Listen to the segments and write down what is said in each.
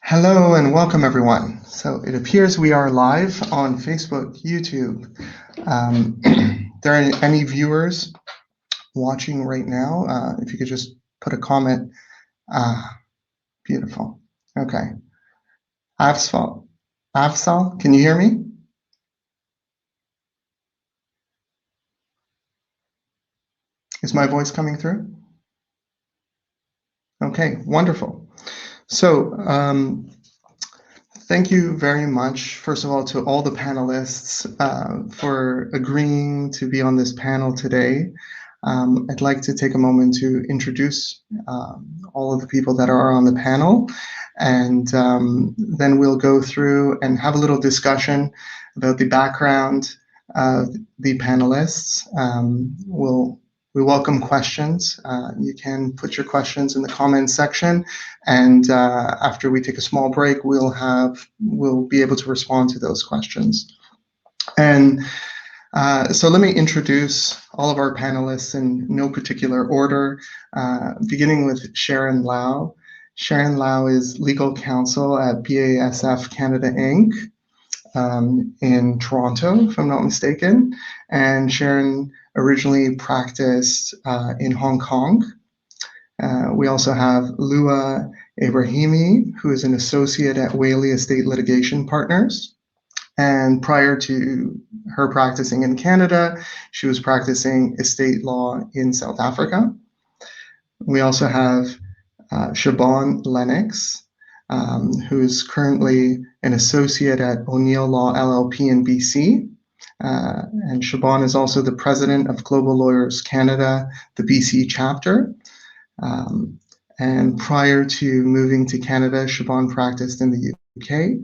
Hello and welcome everyone. So it appears we are live on Facebook, YouTube. There are any viewers watching right now? If you could just put a comment. Beautiful. Okay. Afsal, can you hear me? Is my voice coming through? Okay, wonderful. So thank you very much, first of all, to all the panelists for agreeing to be on this panel today. I'd like to take a moment to introduce all of the people that are on the panel, and then we'll go through and have a little discussion about the background of the panelists. We welcome questions. You can put your questions in the comments section, and after we take a small break, we'll be able to respond to those questions. And so let me introduce all of our panelists in no particular order, beginning with Sharen Lau. Sharen Lau is legal counsel at BASF Canada Inc. In Toronto, if I'm not mistaken, and Sharen originally practiced in Hong Kong. We also have Lua Ebrahimi, who is an associate at Whaley Estate Litigation Partners. And prior to her practicing in Canada, she was practicing estate law in South Africa. We also have Siobhan Lennox, who is currently an associate at O'Neill Law LLP in BC. And Siobhan is also the president of Global Lawyers Canada, the BC chapter. And prior to moving to Canada, Siobhan practiced in the UK.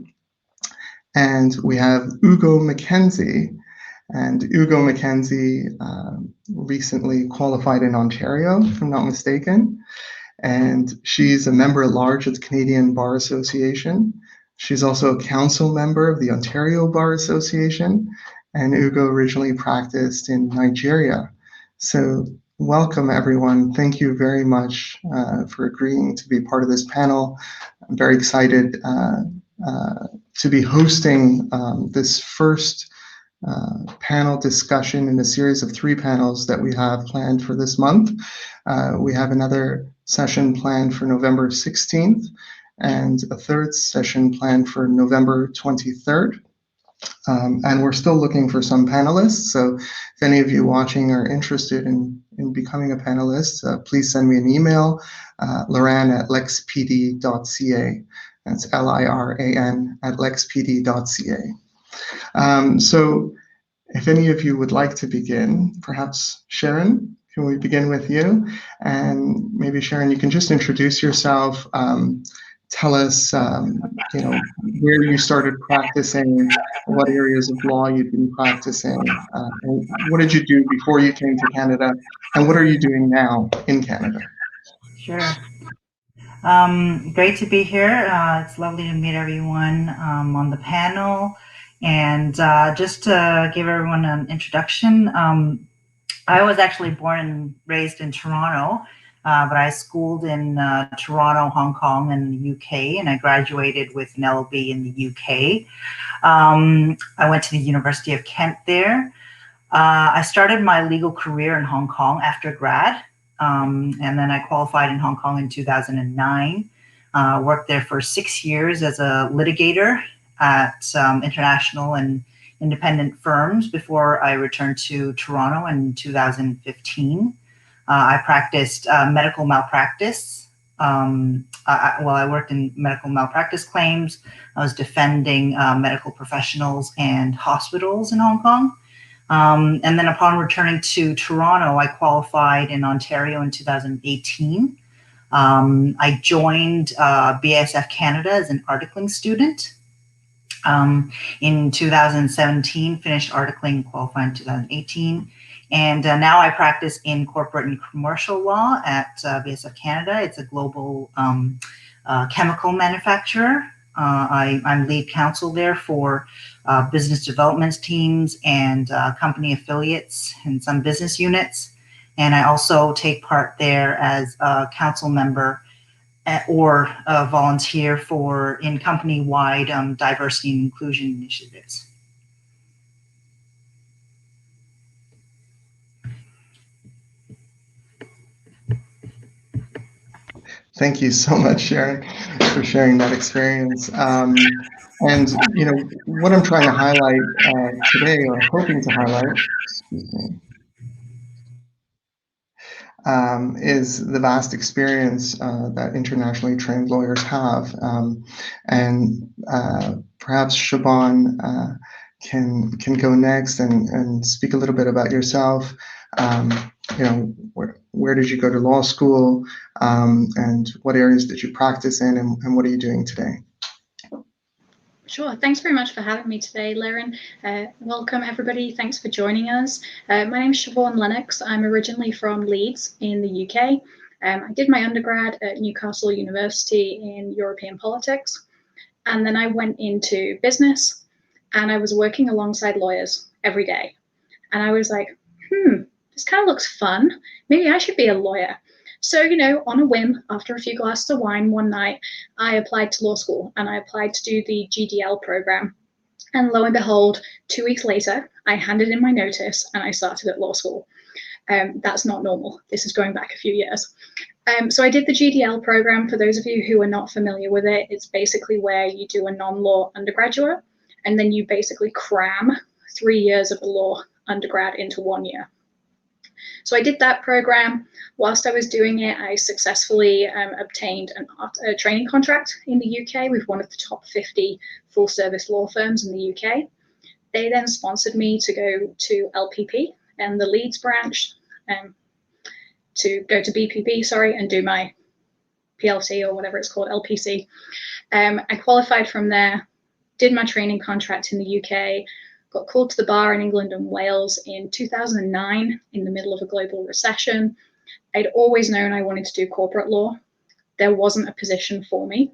And we have Ugo Mackenzie. And Ugo Mackenzie recently qualified in Ontario, if I'm not mistaken. And she's a member at large of the Canadian Bar Association. She's also a council member of the Ontario Bar Association. And Ugo originally practiced in Nigeria. So welcome, everyone. Thank you very much for agreeing to be part of this panel. I'm very excited to be hosting this first panel discussion in a series of 3 panels that we have planned for this month. We have another session planned for November 16th and a third session planned for November 23rd. And we're still looking for some panelists. So if any of you watching are interested in becoming a panelist, please send me an email, Liran at LexPD.ca. That's Liran at LexPD.ca. So if any of you would like to begin, perhaps Sharen, can we begin with you? And maybe Sharen, you can just introduce yourself, tell us, where you started practicing, what areas of law you've been practicing, and what did you do before you came to Canada, and what are you doing now in Canada? Sure. Great to be here. It's lovely to meet everyone on the panel. And just to give everyone an introduction, I was actually born and raised in Toronto, but I schooled in Toronto, Hong Kong, and the UK, and I graduated with an LLB in the UK. I went to the University of Kent there. I started my legal career in Hong Kong after grad, and then I qualified in Hong Kong in 2009. Worked there for 6 years as a litigator at international and independent firms before I returned to Toronto in 2015. I practiced medical malpractice. I worked in medical malpractice claims. I was defending medical professionals and hospitals in Hong Kong. And then upon returning to Toronto, I qualified in Ontario in 2018. I joined BASF Canada as an articling student. In 2017, finished articling, qualified in 2018. And now I practice in corporate and commercial law at BASF Canada. It's a global chemical manufacturer. I'm lead counsel there for business development teams and company affiliates and some business units. And I also take part there as a council member or volunteer for in company-wide diversity and inclusion initiatives. Thank you so much, Sharon, for sharing that experience. And you know what I'm trying to highlight today, or hoping to highlight, excuse me, is the vast experience that internationally trained lawyers have. And perhaps Siobhan can go next and speak a little bit about yourself. You know, where did you go to law school, and what areas did you practice in, and what are you doing today? Sure. Thanks very much for having me today, Liran. Welcome, everybody. Thanks for joining us. My name is Siobhan Lennox. I'm originally from Leeds in the UK. I did my undergrad at Newcastle University in European politics. And then I went into business, and I was working alongside lawyers every day. And I was like, this kind of looks fun. Maybe I should be a lawyer. So, you know, on a whim, after a few glasses of wine one night, I applied to law school, and I applied to do the GDL program. And lo and behold, 2 weeks later, I handed in my notice and I started at law school. That's not normal. This is going back a few years. So I did the GDL program. For those of you who are not familiar with it, it's basically where you do a non-law undergraduate, and then you basically cram 3 years of a law undergrad into 1 year. So I did that program. Whilst I was doing it, I successfully obtained a training contract in the UK with one of the top 50 full service law firms in the UK. They then sponsored me to go to LPP and the Leeds branch, to go to BPP, sorry, and do my PLC or whatever it's called, LPC. I qualified from there, did my training contract in the UK, got called to the bar in England and Wales in 2009 in the middle of a global recession. I'd always known I wanted to do corporate law. There wasn't a position for me.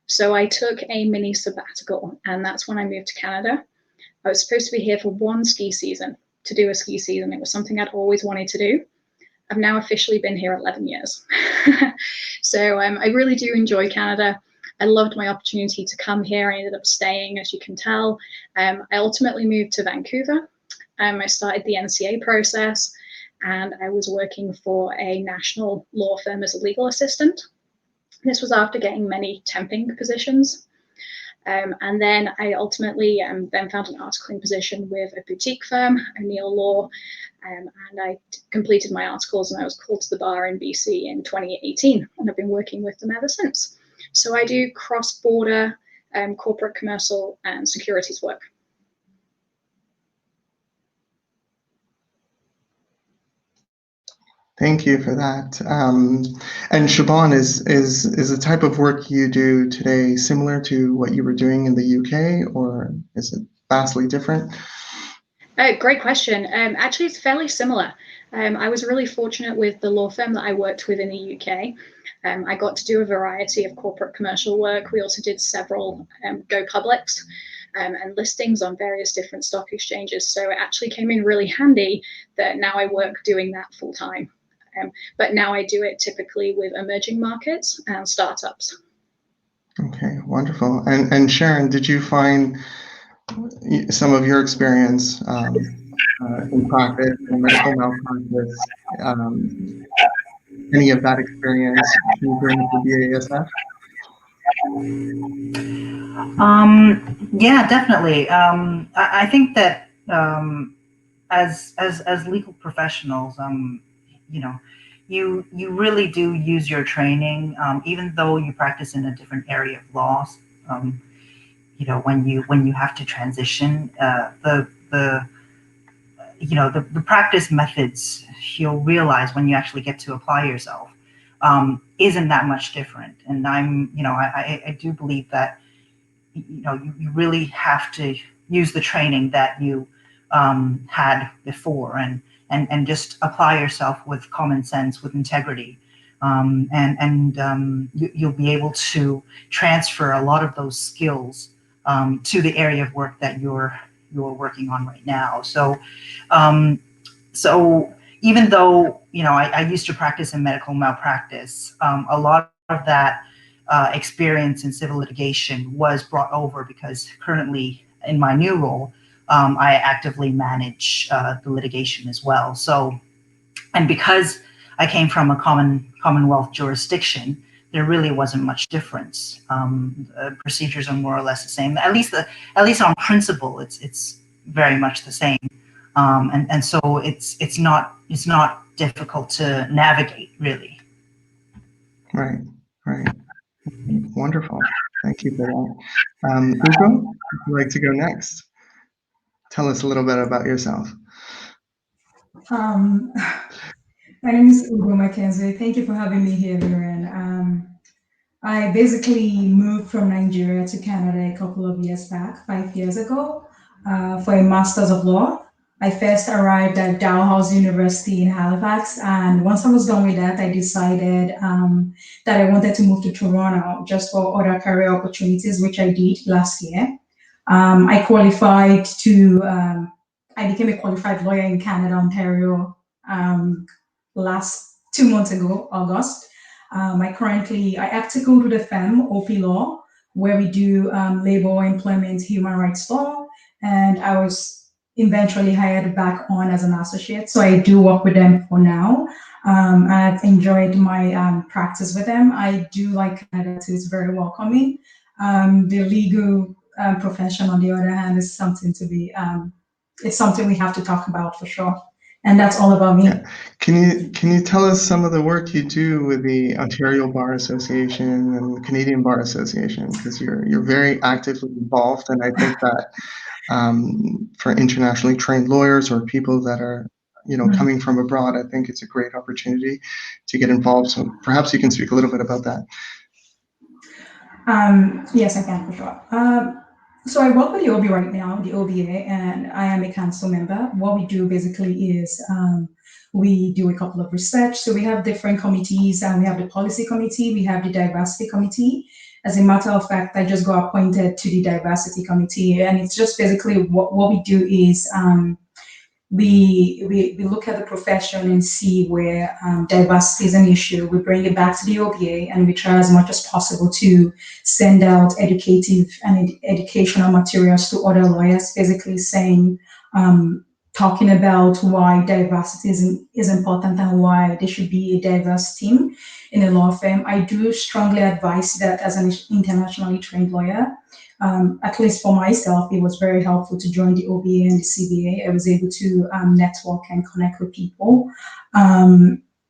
So I took a mini sabbatical, and that's when I moved to Canada. I was supposed to be here for one ski season, to do a ski season. It was something I'd always wanted to do. I've now officially been here 11 years. So I really do enjoy Canada. I loved my opportunity to come here. I ended up staying, as you can tell. I ultimately moved to Vancouver. I started the NCA process, and I was working for a national law firm as a legal assistant. This was after getting many temping positions. And then I ultimately then found an articling position with a boutique firm, O'Neill Law, and I completed my articles, and I was called to the bar in BC in 2018, and I've been working with them ever since. So I do cross-border corporate, commercial, and securities work. Thank you for that. And Siobhan, is the type of work you do today similar to what you were doing in the UK, or is it vastly different? Great question. Actually, it's fairly similar. I was really fortunate with the law firm that I worked with in the UK. I got to do a variety of corporate commercial work. We also did several go publics and listings on various different stock exchanges. So it actually came in really handy that now I work doing that full time. But now I do it typically with emerging markets and startups. Okay, wonderful. And Sharen, did you find some of your experience in practice, in medical malpractice, any of that experience during the BASF? Yeah, definitely. I think that as legal professionals, you know, you really do use your training, even though you practice in a different area of law. You know, when you have to transition, the practice methods, you'll realize when you actually get to apply yourself, isn't that much different. And I do believe that, you really have to use the training that you had before, and just apply yourself with common sense, with integrity. You'll be able to transfer a lot of those skills to the area of work that you're working on right now. So even though I used to practice in medical malpractice, a lot of that experience in civil litigation was brought over because currently in my new role, I actively manage the litigation as well. So, and because I came from a Commonwealth jurisdiction, there really wasn't much difference. Procedures are more or less the same. At least on principle, it's very much the same. And so it's not difficult to navigate, really. Right. Wonderful. Thank you for that. Ugo, would you like to go next? Tell us a little bit about yourself. My name is Ugo Mackenzie. Thank you for having me here, Liran. I basically moved from Nigeria to Canada a couple of years back, 5 years ago, for a Master's of Law. I first arrived at Dalhousie University in Halifax, and once I was done with that, I decided that I wanted to move to Toronto just for other career opportunities, which I did last year. I qualified to, I became a qualified lawyer in Canada, Ontario, last 2 months ago, August. I articled with a firm, OP Law, where we do labor, employment, human rights law, and I was eventually hired back on as an associate. So I do work with them for now. I've enjoyed my practice with them. I do like Canada too, it's very welcoming. The legal profession, on the other hand, is something to be, it's something we have to talk about for sure. And that's all about me. Yeah. Can you tell us some of the work you do with the Ontario Bar Association and the Canadian Bar Association? Because you're very actively involved, and I think that for internationally trained lawyers or people that are coming from abroad, I think it's a great opportunity to get involved. So perhaps you can speak a little bit about that. Yes, I can for sure. So I work with the OB right now, the OBA, and I am a council member. What we do basically is we do a couple of research. So we have different committees, and we have the policy committee, we have the diversity committee. As a matter of fact, I just got appointed to the diversity committee, and it's just basically what we do is we look at the profession and see where diversity is an issue. We bring it back to the OBA, and we try as much as possible to send out educative and educational materials to other lawyers, basically saying, talking about why diversity is important and why there should be a diverse team in a law firm. I do strongly advise that as an internationally trained lawyer. At least for myself, it was very helpful to join the OBA and the CBA. I was able to network and connect with people.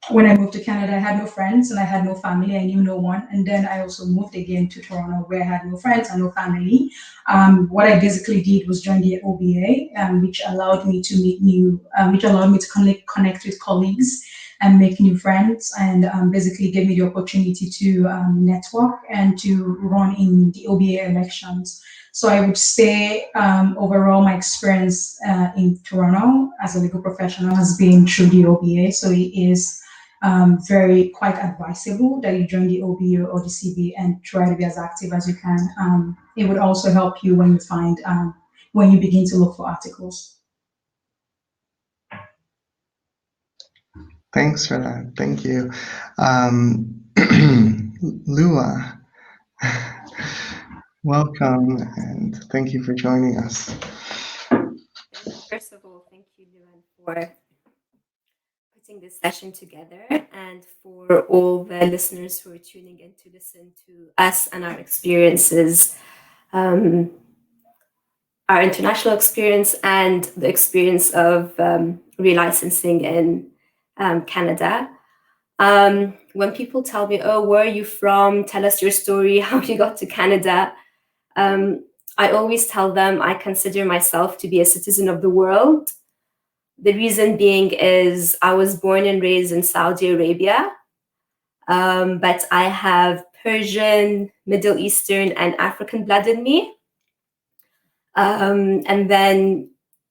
When I moved to Canada, I had no friends and I had no family. I knew no one. And then I also moved again to Toronto, where I had no friends and no family. What I basically did was join the OBA, which allowed me to meet which allowed me to connect with colleagues and make new friends, and basically gave me the opportunity to network and to run in the OBA elections. So I would say overall my experience in Toronto as a legal professional has been through the OBA. So it is quite advisable that you join the OBA or the CBA and try to be as active as you can. It would also help you when you begin to look for articles. Thanks for that. Thank you. Lua, welcome, and thank you for joining us. First of all, thank you, Liran, for putting this session together, and for all the listeners who are tuning in to listen to us and our experiences, our international experience and the experience of relicensing in Canada. When people tell me, oh, where are you from? Tell us your story, how you got to Canada. I always tell them I consider myself to be a citizen of the world. The reason being is I was born and raised in Saudi Arabia, but I have Persian, Middle Eastern, and African blood in me.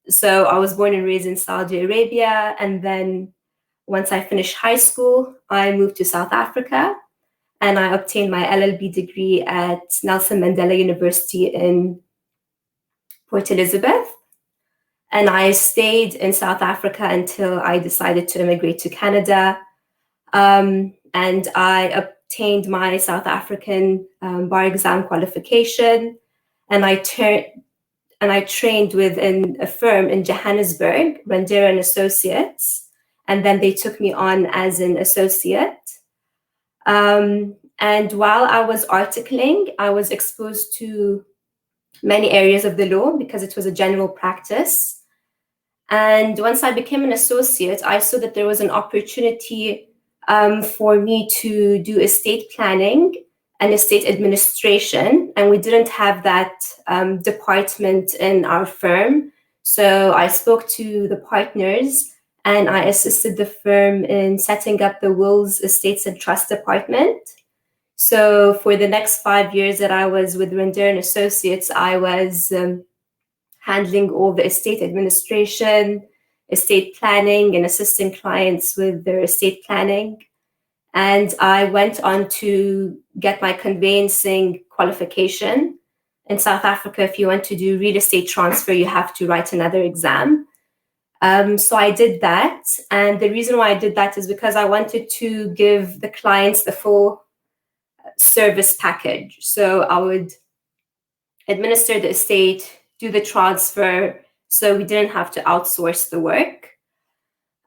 So I was born and raised in Saudi Arabia, and then once I finished high school, I moved to South Africa, and I obtained my LLB degree at Nelson Mandela University in Port Elizabeth. And I stayed in South Africa until I decided to immigrate to Canada. And I obtained my South African bar exam qualification, and I trained within a firm in Johannesburg, Moderator and Associates, and then they took me on as an associate. And while I was articling, I was exposed to many areas of the law because it was a general practice. And once I became an associate, I saw that there was an opportunity for me to do estate planning and estate administration, and we didn't have that department in our firm. So I spoke to the partners and I assisted the firm in setting up the wills, estates, and trust department. So for the next 5 years that I was with Moderator and Associates, I was handling all the estate administration, estate planning, and assisting clients with their estate planning. And I went on to get my conveyancing qualification. In South Africa, if you want to do real estate transfer, you have to write another exam. So I did that. And the reason why I did that is because I wanted to give the clients the full service package. So I would administer the estate, do the transfer, so we didn't have to outsource the work.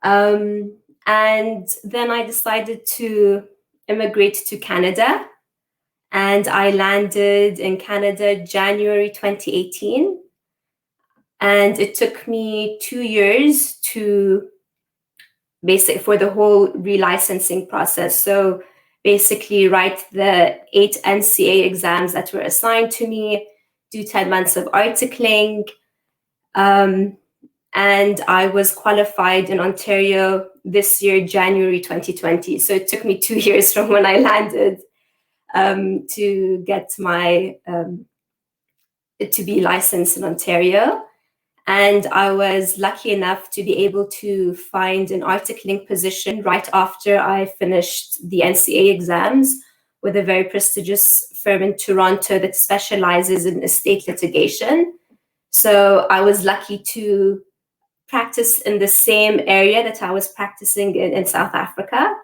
And then I decided to immigrate to Canada, and I landed in Canada January 2018. And it took me 2 years to for the whole relicensing process. So basically write the 8 NCA exams that were assigned to me, do 10 months of articling, and I was qualified in Ontario this year, January 2020. So it took me 2 years from when I landed to get my, to be licensed in Ontario. And I was lucky enough to be able to find an articling position right after I finished the NCA exams with a very prestigious firm in Toronto that specializes in estate litigation. So I was lucky to practice in the same area that I was practicing in South Africa.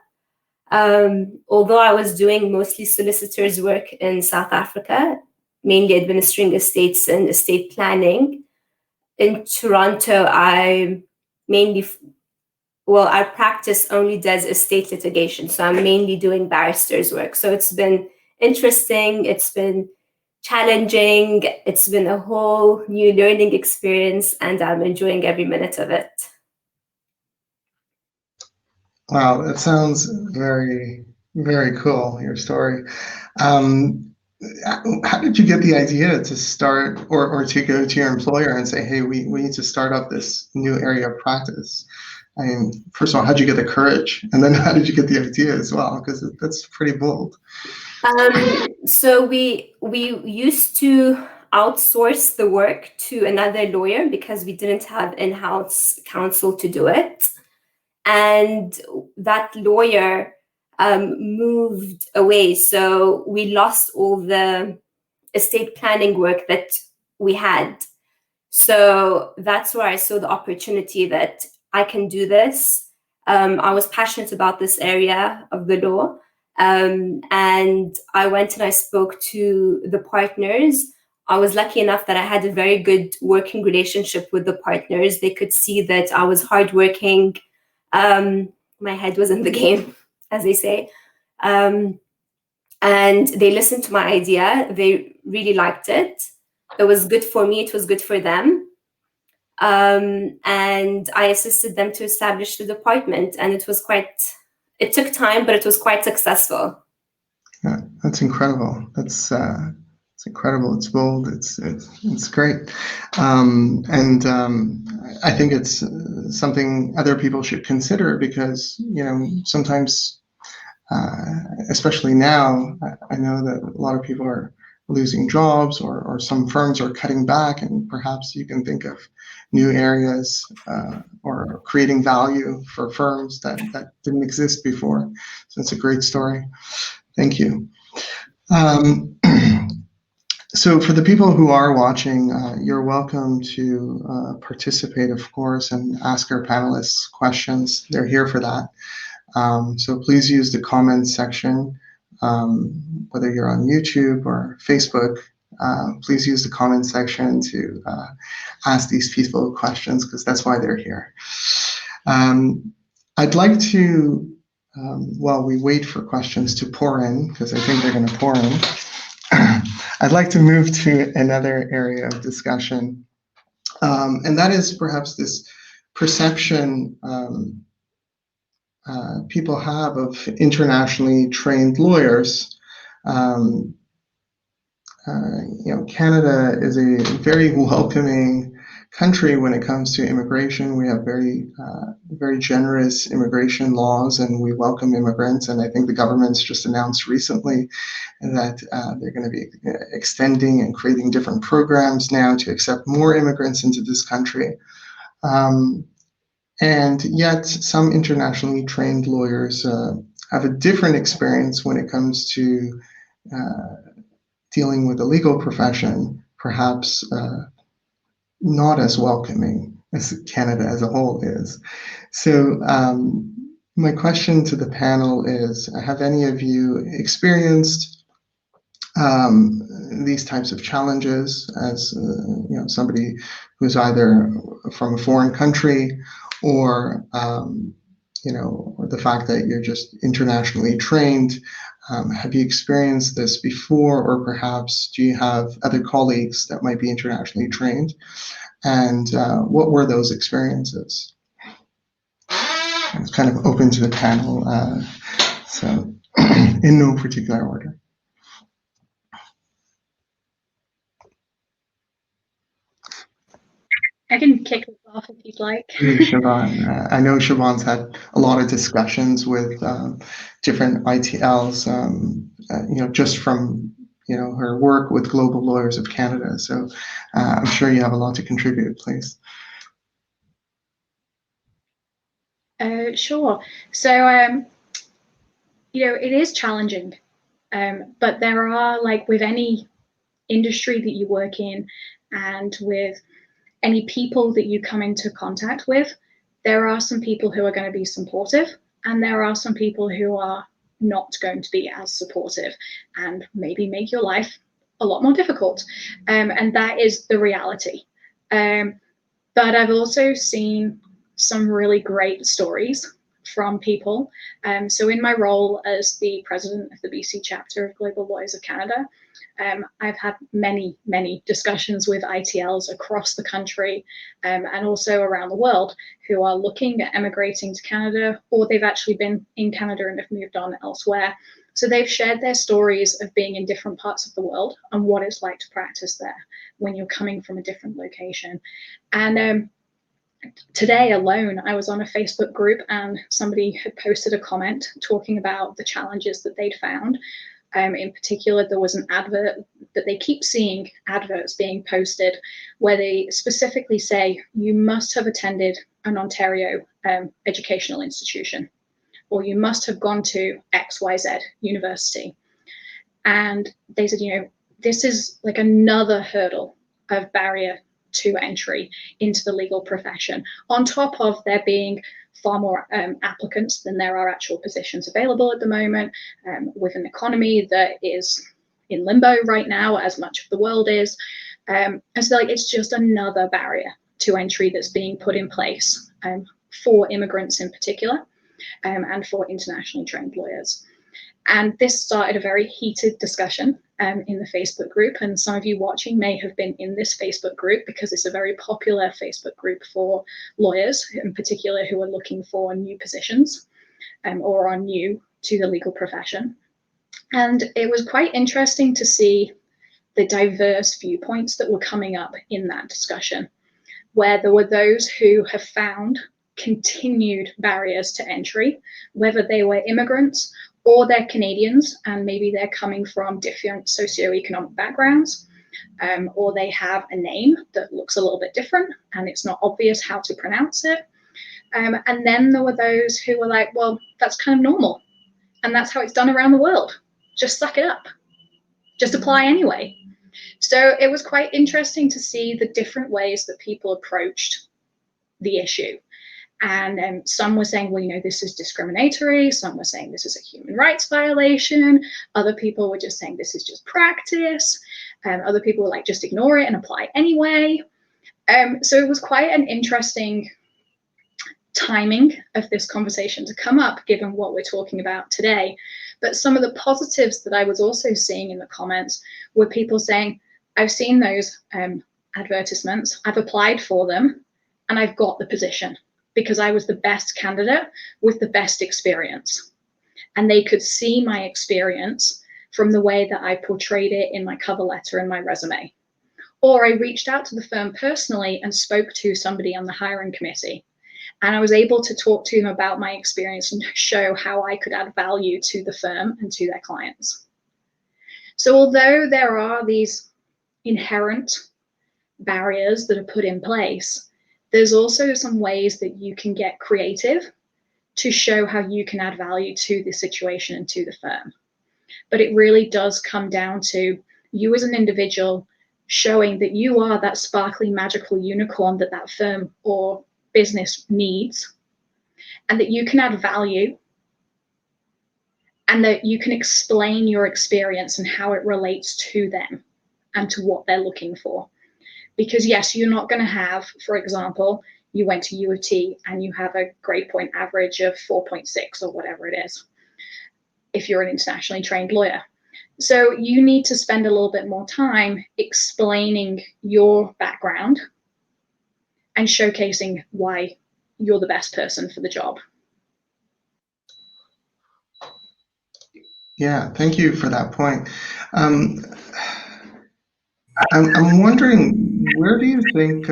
Although I was doing mostly solicitor's work in South Africa, mainly administering estates and estate planning, in Toronto, I practice only does estate litigation. So I'm mainly doing barrister's work. So it's been interesting. It's been challenging. It's been a whole new learning experience, and I'm enjoying every minute of it. Wow, that sounds very, very cool, your story. How did you get the idea to start or to go to your employer and say, hey, we need to start up this new area of practice? I mean, first of all, how did you get the courage? And then how did you get the idea as well? Because that's pretty bold. So we used to outsource the work to another lawyer because we didn't have in-house counsel to do it. And that lawyer moved away. So we lost all the estate planning work that we had. So that's where I saw the opportunity that I can do this. I was passionate about this area of the law. And I went and I spoke to the partners. I was lucky enough that I had a very good working relationship with the partners. They could see that I was hardworking. My head was in the game, as they say. And they listened to my idea. They really liked it. It was good for me. It was good for them. And I assisted them to establish the department. And it took time, but it was quite successful. Yeah, that's incredible. It's incredible. It's bold. It's great. I think it's something other people should consider because, sometimes, especially now, I know that a lot of people are losing jobs or some firms are cutting back, and perhaps you can think of new areas or creating value for firms that didn't exist before. So it's a great story. Thank you. So for the people who are watching, you're welcome to participate, of course, and ask our panelists questions. They're here for that. So please use the comments section whether you're on YouTube or Facebook, please use the comment section to ask these people questions, because that's why they're here. I'd like to, while we wait for questions to pour in, because I think they're going to pour in, I'd like to move to another area of discussion, and that is perhaps this perception people have of internationally trained lawyers. Canada is a very welcoming country when it comes to immigration. We have very generous immigration laws, and we welcome immigrants. And I think the government's just announced recently that they're going to be extending and creating different programs now to accept more immigrants into this country. And yet some internationally trained lawyers have a different experience when it comes to dealing with the legal profession, perhaps not as welcoming as Canada as a whole is. So my question to the panel is, have any of you experienced these types of challenges as somebody who's either from a foreign country, or or the fact that you're just internationally trained? Have you experienced this before, or perhaps do you have other colleagues that might be internationally trained? And what were those experiences? It's kind of open to the panel, so in no particular order. I can kick this off if you'd like. Siobhan. I know Siobhan's had a lot of discussions with different ITLs, just from her work with Global Lawyers of Canada. So I'm sure you have a lot to contribute, please. Sure. So, it is challenging, but there are, like with any industry that you work in, and with any people that you come into contact with, there are some people who are going to be supportive, and there are some people who are not going to be as supportive and maybe make your life a lot more difficult. And that is the reality. But I've also seen some really great stories from people. So in my role as the president of the BC chapter of Global Lawyers of Canada, I've had many, many discussions with ITLs across the country, and also around the world, who are looking at emigrating to Canada, or they've actually been in Canada and have moved on elsewhere. So they've shared their stories of being in different parts of the world and what it's like to practice there when you're coming from a different location. And today alone, I was on a Facebook group, and somebody had posted a comment talking about the challenges that they'd found. In particular, there was an advert that they keep seeing adverts being posted where they specifically say, you must have attended an Ontario educational institution, or you must have gone to XYZ university. And they said, this is like another hurdle of barrier to entry into the legal profession, on top of there being far more applicants than there are actual positions available at the moment, with an economy that is in limbo right now, as much of the world is. And so it's just another barrier to entry that's being put in place for immigrants in particular, and for internationally trained lawyers. And this started a very heated discussion in the Facebook group. And some of you watching may have been in this Facebook group, because it's a very popular Facebook group for lawyers in particular who are looking for new positions, or are new to the legal profession. And it was quite interesting to see the diverse viewpoints that were coming up in that discussion, where there were those who have found continued barriers to entry, whether they were immigrants or they're Canadians, and maybe they're coming from different socioeconomic backgrounds, or they have a name that looks a little bit different and it's not obvious how to pronounce it. And then there were those who were like, well, that's kind of normal, and that's how it's done around the world. Just suck it up. Just apply anyway. So it was quite interesting to see the different ways that people approached the issue. And some were saying, well, you know, this is discriminatory. Some were saying this is a human rights violation. Other people were just saying this is just practice. Other people were like, just ignore it and apply anyway. So it was quite an interesting timing of this conversation to come up, given what we're talking about today. But some of the positives that I was also seeing in the comments were people saying, I've seen those advertisements, I've applied for them, and I've got the position because I was the best candidate with the best experience. And they could see my experience from the way that I portrayed it in my cover letter and my resume. Or I reached out to the firm personally and spoke to somebody on the hiring committee. And I was able to talk to them about my experience and show how I could add value to the firm and to their clients. So although there are these inherent barriers that are put in place, there's also some ways that you can get creative to show how you can add value to the situation and to the firm. But it really does come down to you as an individual showing that you are that sparkly, magical unicorn that that firm or business needs, and that you can add value, and that you can explain your experience and how it relates to them and to what they're looking for. Because yes, you're not going to have, for example, you went to U of T and you have a grade point average of 4.6 or whatever it is, if you're an internationally trained lawyer. So you need to spend a little bit more time explaining your background and showcasing why you're the best person for the job. Yeah, thank you for that point. I'm wondering, where do you think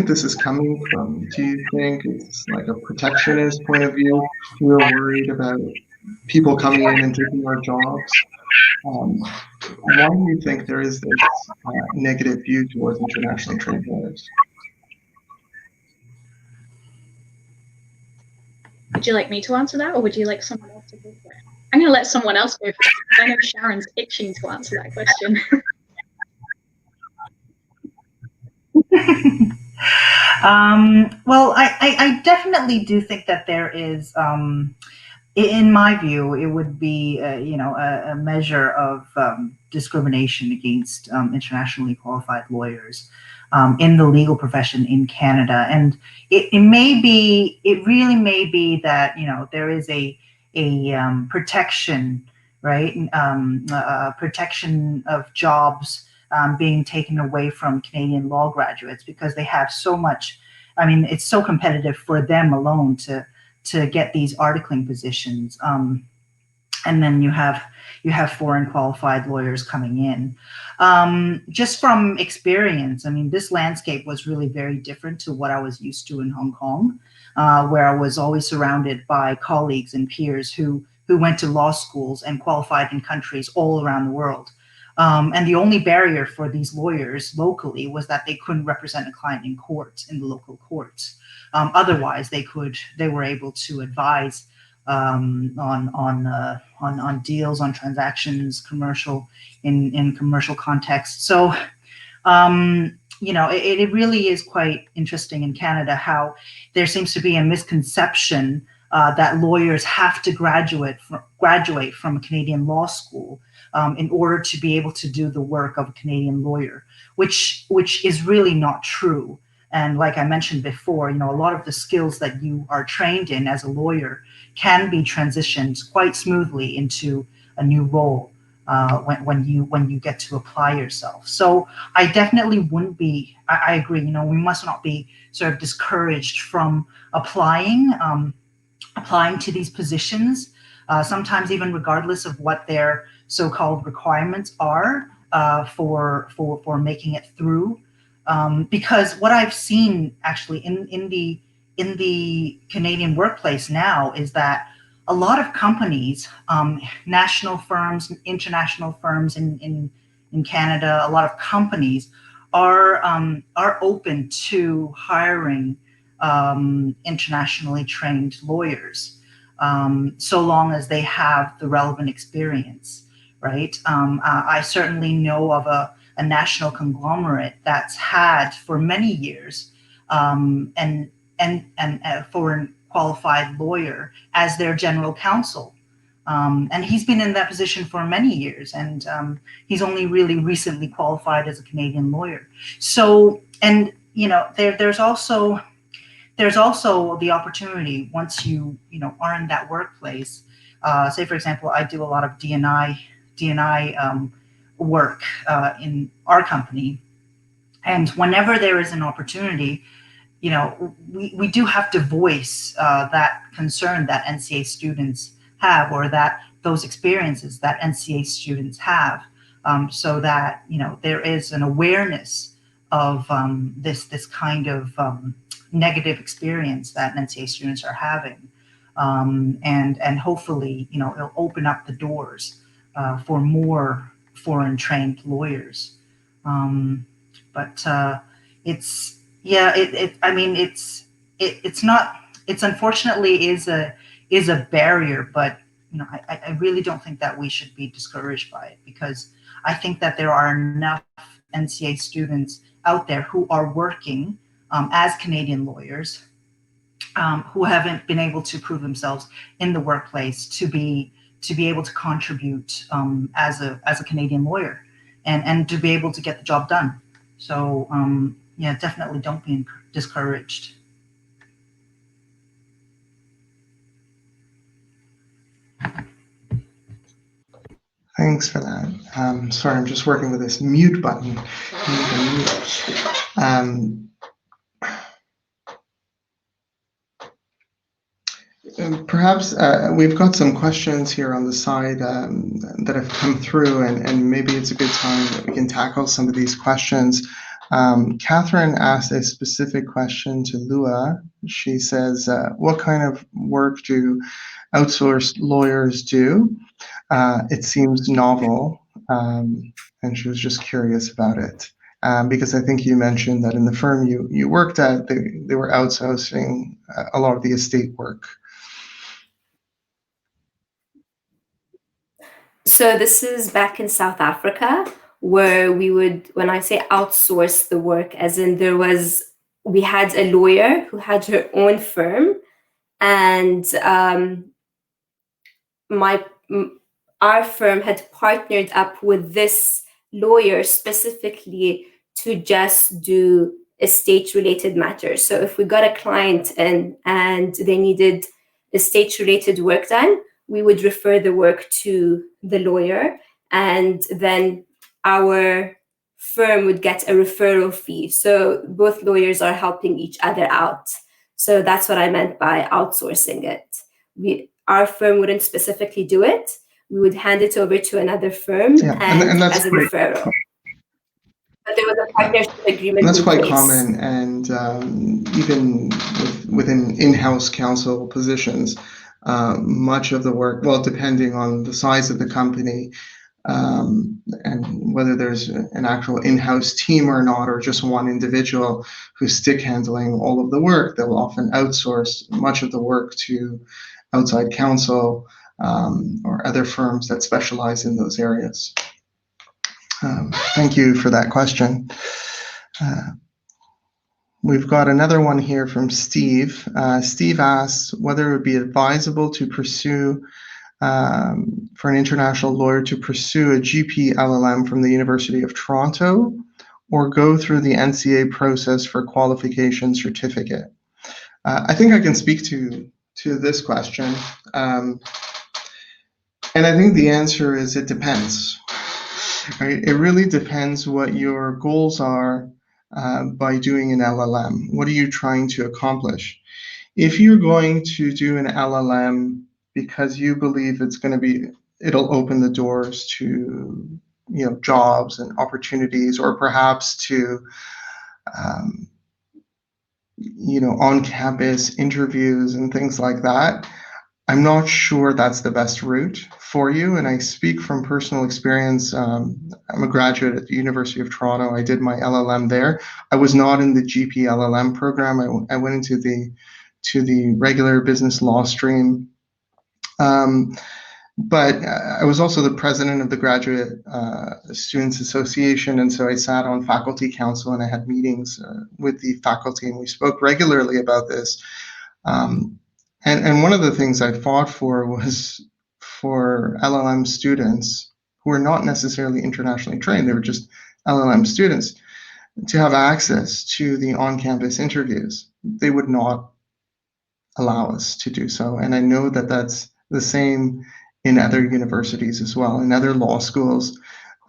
this is coming from? Do you think it's like a protectionist point of view? We're worried about people coming in and taking our jobs. Why do you think there is this negative view towards internationally trained lawyers? Would you like me to answer that, or would you like someone else to go for it? I'm going to let someone else go first, because I know Sharon's itching to answer that question. Well, I definitely do think that there is, in my view, it would be, a measure of discrimination against internationally qualified lawyers in the legal profession in Canada. And it really may be that, there is a protection, right? Protection of jobs being taken away from Canadian law graduates because they have so much. I mean, it's so competitive for them alone to get these articling positions, and then you have foreign qualified lawyers coming in. Just from experience, I mean, this landscape was really very different to what I was used to in Hong Kong, where I was always surrounded by colleagues and peers who went to law schools and qualified in countries all around the world. And the only barrier for these lawyers locally was that they couldn't represent a client in court, in the local courts. Otherwise, they were able to advise on deals, on transactions, in commercial context. So, it really is quite interesting in Canada how there seems to be a misconception that lawyers have to graduate from a Canadian law school in order to be able to do the work of a Canadian lawyer, which is really not true. And like I mentioned before, a lot of the skills that you are trained in as a lawyer can be transitioned quite smoothly into a new role when you get to apply yourself. So I definitely wouldn't be. I agree. We must not be sort of discouraged from applying to these positions. Sometimes even regardless of what their so-called requirements are for making it through. Because what I've seen actually in the Canadian workplace now is that a lot of companies, national firms, international firms in Canada, a lot of companies are open to hiring internationally trained lawyers, so long as they have the relevant experience, right? I certainly know of a national conglomerate that's had for many years, and a foreign qualified lawyer as their general counsel. And he's been in that position for many years, and he's only really recently qualified as a Canadian lawyer. So, and there's also the opportunity once you are in that workplace. Say, for example, I do a lot of D&I work in our company, and whenever there is an opportunity, we do have to voice that concern that NCA students have, or that those experiences that NCA students have, so that there is an awareness of this kind of negative experience that NCA students are having, and hopefully it'll open up the doors for more foreign trained lawyers. But it's unfortunately is a barrier, but I really don't think that we should be discouraged by it, because I think that there are enough NCA students out there who are working as Canadian lawyers, who haven't been able to prove themselves in the workplace to be able to contribute as a Canadian lawyer, and to be able to get the job done. So definitely don't be discouraged. Thanks for that. Sorry, I'm just working with this mute button. Perhaps we've got some questions here on the side that have come through, and maybe it's a good time that we can tackle some of these questions. Catherine asked a specific question to Lua. She says, what kind of work do outsourced lawyers do? It seems novel, and she was just curious about it. Because I think you mentioned that in the firm you worked at, they were outsourcing a lot of the estate work. So this is back in South Africa, where we would, when I say outsource the work, as in we had a lawyer who had her own firm, and our firm had partnered up with this lawyer specifically to just do estate-related matters. So if we got a client and they needed estate-related work done, we would refer the work to the lawyer, and then our firm would get a referral fee. So both lawyers are helping each other out. So that's what I meant by outsourcing it. Our firm wouldn't specifically do it. We would hand it over to another firm and that's as a referral. But there was a partnership agreement. That's quite common, and even within in-house counsel positions, much of the work, well, depending on the size of the company and whether there's an actual in-house team or not, or just one individual who's stick handling all of the work, they'll often outsource much of the work to outside counsel or other firms that specialize in those areas. Thank you for that question. We've got another one here from Steve. Steve asks whether it would be advisable to pursue, for an international lawyer to pursue a GP LLM from the University of Toronto, or go through the NCA process for qualification certificate. I think I can speak to this question. And I think the answer is it depends. Right? It really depends what your goals are by doing an LLM. What are you trying to accomplish? If you're going to do an LLM because you believe it'll open the doors to jobs and opportunities, or perhaps to on-campus interviews and things like that, I'm not sure that's the best route for you. And I speak from personal experience. I'm a graduate at the University of Toronto. I did my LLM there. I was not in the GP LLM program. I went into the regular business law stream. But I was also the president of the Graduate Students Association, and so I sat on faculty council, and I had meetings with the faculty, and we spoke regularly about this. And one of the things I fought for was for LLM students who are not necessarily internationally trained, they were just LLM students, to have access to the on-campus interviews. They would not allow us to do so. And I know that that's the same in other universities as well. In other law schools,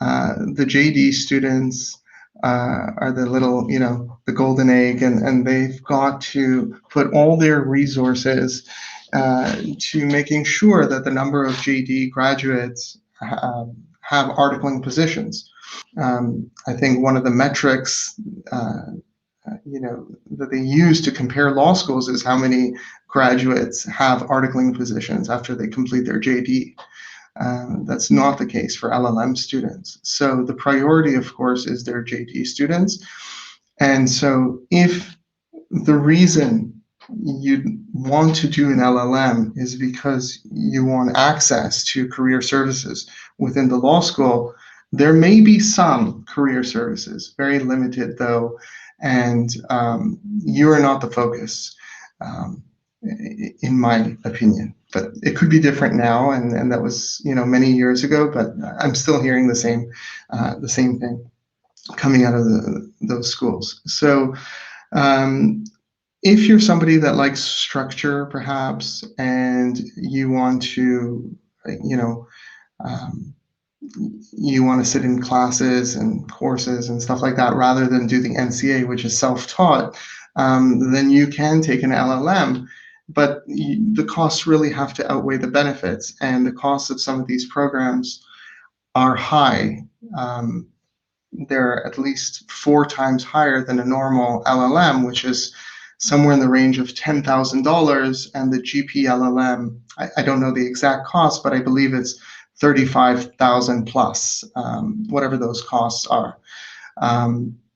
the JD students are the little, the golden egg, and they've got to put all their resources to making sure that the number of JD graduates have articling positions. I think one of the metrics that they use to compare law schools is how many graduates have articling positions after they complete their JD. That's not the case for LLM students. So the priority, of course, is their JD students. And so if the reason you want to do an LLM is because you want access to career services within the law school, there may be some career services, very limited though, and you are not the focus, in my opinion. But it could be different now, and that was many years ago. But I'm still hearing the same thing coming out of those schools. So if you're somebody that likes structure, perhaps, and you want to, you want to sit in classes and courses and stuff like that rather than do the NCA, which is self-taught, then you can take an LLM. But the costs really have to outweigh the benefits, and the costs of some of these programs are high. They're at least 4 times higher than a normal LLM, which is somewhere in the range of $10,000, and the GP LLM, I don't know the exact cost, but I believe it's 35,000 plus, whatever those costs are.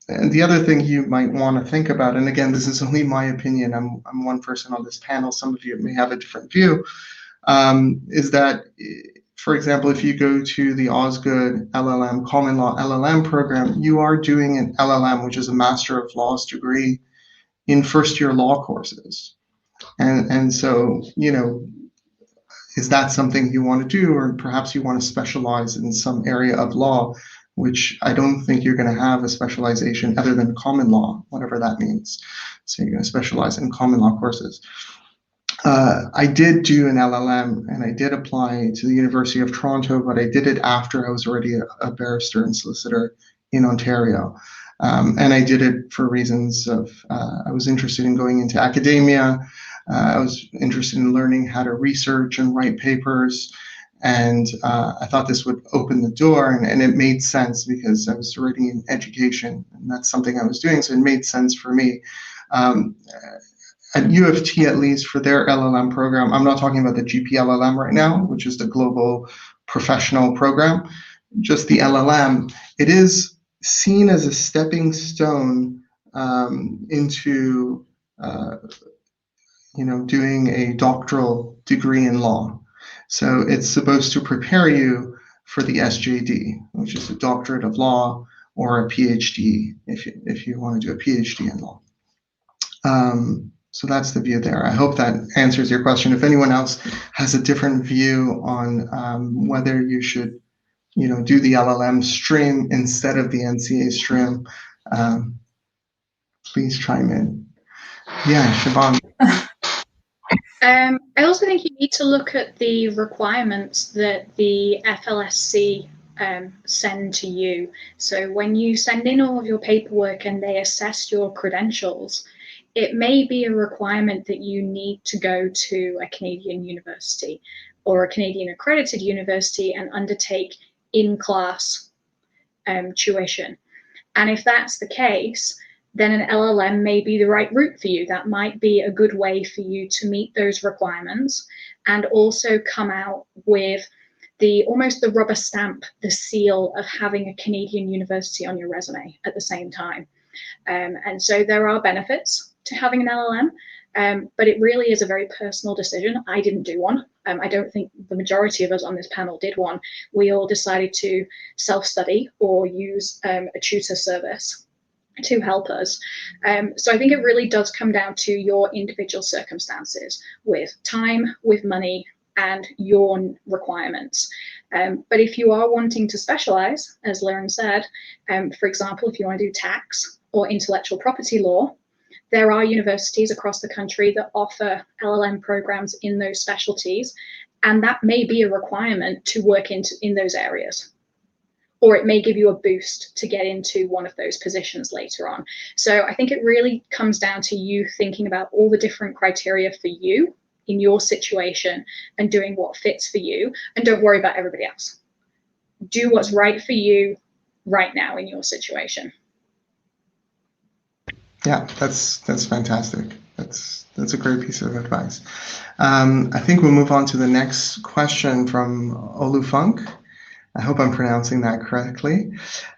And the other thing you might want to think about, and again, this is only my opinion, I'm one person on this panel, some of you may have a different view, is that, for example, if you go to the Osgood LLM, Common Law LLM program, you are doing an LLM, which is a Master of Laws degree in first-year law courses. And so, is that something you want to do, or perhaps you want to specialize in some area of law, which I don't think you're going to have a specialization other than common law, whatever that means. So you're going to specialize in common law courses. I did do an LLM, and I did apply to the University of Toronto, but I did it after I was already a barrister and solicitor in Ontario. And I did it for reasons of, I was interested in going into academia. I was interested in learning how to research and write papers. And I thought this would open the door, and it made sense because I was already in education, and that's something I was doing. So it made sense for me. At U of T, at least for their LLM program, I'm not talking about the GP LLM right now, which is the global professional program, just the LLM. It is seen as a stepping stone into doing a doctoral degree in law. So it's supposed to prepare you for the SJD, which is a doctorate of law, or a PhD if you want to do a PhD in law. So that's the view there. I hope that answers your question. If anyone else has a different view on whether you should, do the LLM stream instead of the NCA stream, please chime in. Yeah, Siobhan. I also think you need to look at the requirements that the FLSC send to you. So when you send in all of your paperwork and they assess your credentials, it may be a requirement that you need to go to a Canadian university or a Canadian accredited university and undertake in-class tuition. And if that's the case, then an LLM may be the right route for you. That might be a good way for you to meet those requirements and also come out with almost the rubber stamp, the seal of having a Canadian university on your resume at the same time. And so there are benefits to having an LLM. But it really is a very personal decision. I didn't do one. I don't think the majority of us on this panel did one. We all decided to self-study or use a tutor service to help us. So I think it really does come down to your individual circumstances with time, with money, and your requirements. But if you are wanting to specialize, as Liran said, for example, if you want to do tax or intellectual property law, there are universities across the country that offer LLM programs in those specialties, and that may be a requirement to work in those areas. Or it may give you a boost to get into one of those positions later on. So I think it really comes down to you thinking about all the different criteria for you in your situation and doing what fits for you, and don't worry about everybody else. Do what's right for you right now in your situation. Yeah, that's fantastic. That's a great piece of advice. I think we'll move on to the next question from Olufunk. I hope I'm pronouncing that correctly.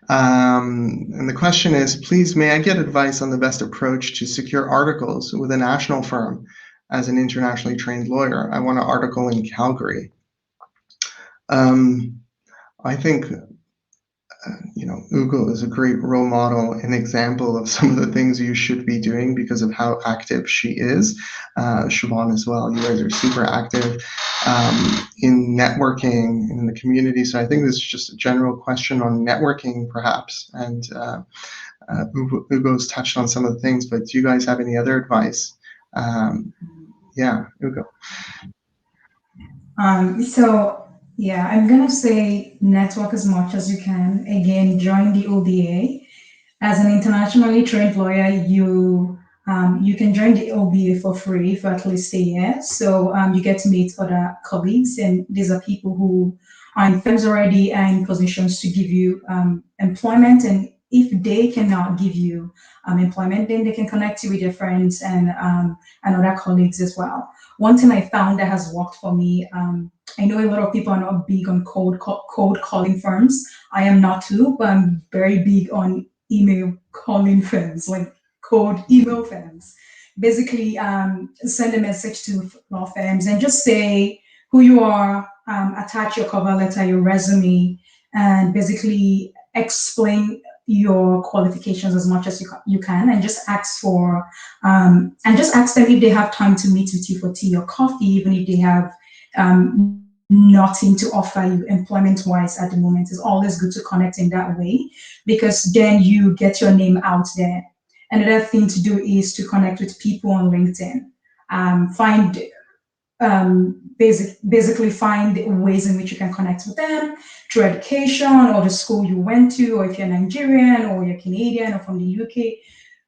And the question is, please, may I get advice on the best approach to secure articles with a national firm as an internationally trained lawyer? I want an article in Calgary. I think Ugo is a great role model and example of some of the things you should be doing because of how active she is. Siobhan as well. You guys are super active in networking in the community. So I think this is just a general question on networking, perhaps. And Ugo's touched on some of the things, but do you guys have any other advice? Yeah, Ugo. Yeah, I'm gonna say network as much as you can. Again, join the OBA. As an internationally trained lawyer, you can join the OBA for free for at least a year. So you get to meet other colleagues, and these are people who are in firms already and in positions to give you employment. And if they cannot give you employment, then they can connect you with your friends and other colleagues as well. One thing I found that has worked for me, I know a lot of people are not big on cold calling firms. I am not too, but I'm very big on email calling firms, like cold email firms. Basically, send a message to law firms and just say who you are, attach your cover letter, your resume, and basically explain your qualifications as much as you can, and just ask for and just ask them if they have time to meet with you for tea or coffee, even if they have nothing to offer you employment-wise at the moment. It's always good to connect in that way, because then you get your name out there. Another thing to do is to connect with people on LinkedIn. Basically find ways in which you can connect with them through education or the school you went to, or if you're Nigerian or you're Canadian or from the UK,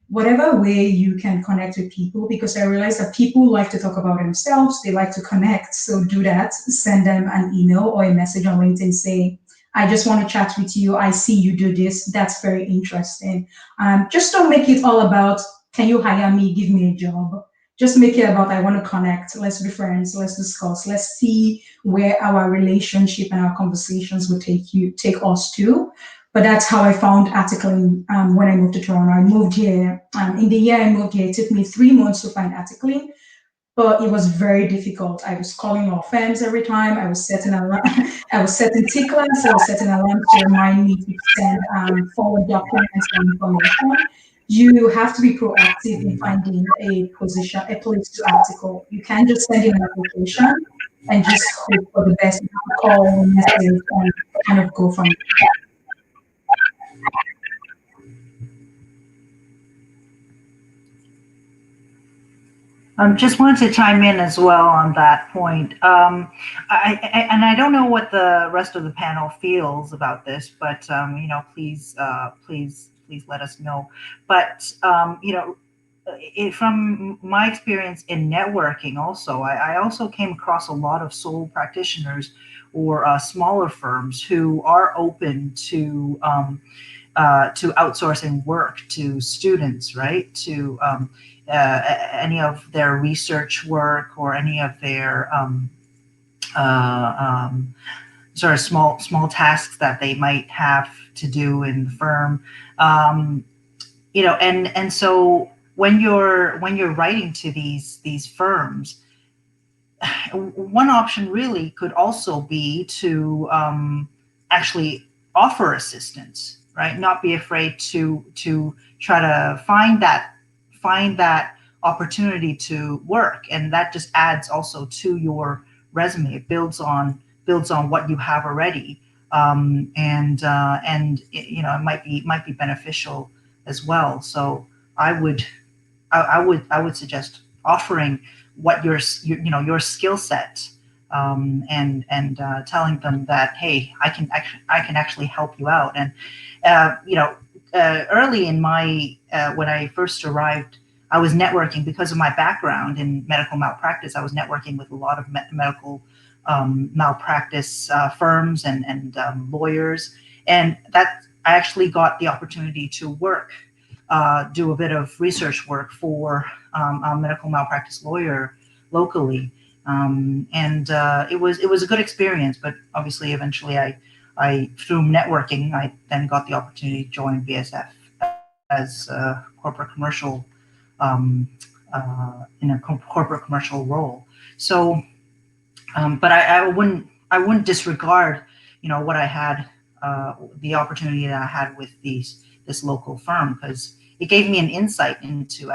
whatever way you can connect with people, because I realize that people like to talk about themselves, they like to connect. So do that, send them an email or a message on LinkedIn, say, I just want to chat with you. I see you do this. That's very interesting. Just don't make it all about, can you hire me? Give me a job. Just make it about, I want to connect. Let's be friends. Let's discuss. Let's see where our relationship and our conversations will take us to. But that's how I found articling when I moved to Toronto. I moved here. In the year I moved here, it took me 3 months to find articling, but it was very difficult. I was calling law firms every time. I was setting ticklers. I was setting alarms to remind me to send forward documents and information. You have to be proactive in finding a place to article. You can't just send in an application and just hope for the best. Call, message, and kind of go from there. Just wanted to chime in as well on that point. I don't know what the rest of the panel feels about this, but please let us know. But from my experience in networking, also, I also came across a lot of sole practitioners or smaller firms who are open to outsourcing work to students, right? To any of their research work or any of their sort of small tasks that they might have to do in the firm, and so when you're writing to these firms, one option really could also be to actually offer assistance, right? Not be afraid to try to find that opportunity to work, and that just adds also to your resume. It builds on what you have already, and it might be beneficial as well. So I would suggest offering what your skill set, and telling them that, hey, I can actually help you out. And early in my when I first arrived, I was networking because of my background in medical malpractice. I was networking with a lot of medical malpractice firms and lawyers, and that I actually got the opportunity to do a bit of research work for a medical malpractice lawyer locally, and it was a good experience. But obviously, eventually, I through networking, I then got the opportunity to join BASF as a corporate commercial in a corporate commercial role. So, but I wouldn't disregard what I had, the opportunity that I had with this local firm, because it gave me an insight into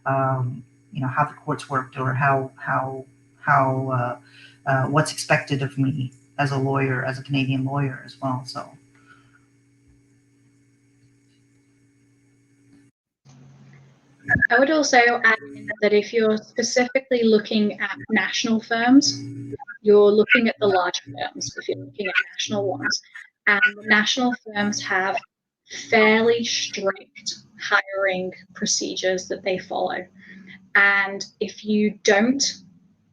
how the courts worked, or how what's expected of me as a lawyer, as a Canadian lawyer as well. So. I would also add that if you're specifically looking at national firms, you're looking at the larger firms if you're looking at national ones. And the national firms have fairly strict hiring procedures that they follow. And if you don't